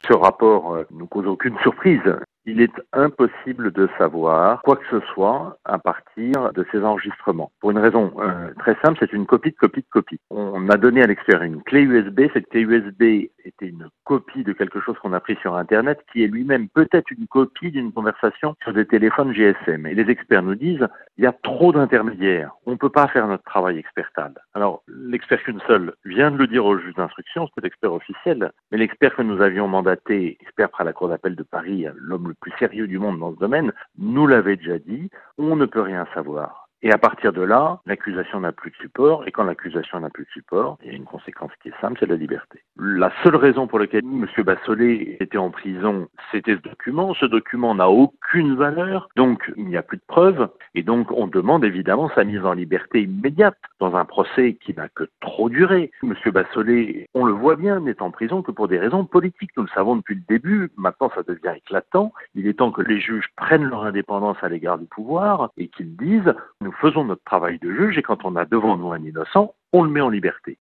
Ce rapport ne cause aucune surprise. Il est impossible de savoir quoi que ce soit à partir de ces enregistrements. Pour une raison très simple, c'est une copie de copie de copie. On a donné à l'expert une clé USB. Cette clé USB était une copie de quelque chose qu'on a pris sur Internet, qui est lui-même peut-être une copie d'une conversation sur des téléphones GSM. Et les experts nous disent, il y a trop d'intermédiaires. On ne peut pas faire notre travail expertal. Alors, l'expert Kunsel vient de le dire au juge d'instruction, c'est l'expert officiel, mais l'expert que nous avions mandaté, expert près la Cour d'appel de Paris, l'homme le plus sérieux du monde dans ce domaine, nous l'avait déjà dit, on ne peut rien savoir. Et à partir de là, l'accusation n'a plus de support, et quand l'accusation n'a plus de support, il y a une conséquence qui est simple, c'est la liberté. La seule raison pour laquelle M. Bassolet était en prison, c'était ce document. Ce document n'a aucune valeur, donc il n'y a plus de preuves, et donc on demande évidemment sa mise en liberté immédiate dans un procès qui n'a que trop duré. M. Bassolet, on le voit bien, n'est en prison que pour des raisons politiques. Nous le savons depuis le début, maintenant ça devient éclatant. Il est temps que les juges prennent leur indépendance à l'égard du pouvoir et qu'ils disent « nous faisons notre travail de juge et quand on a devant nous un innocent, on le met en liberté ».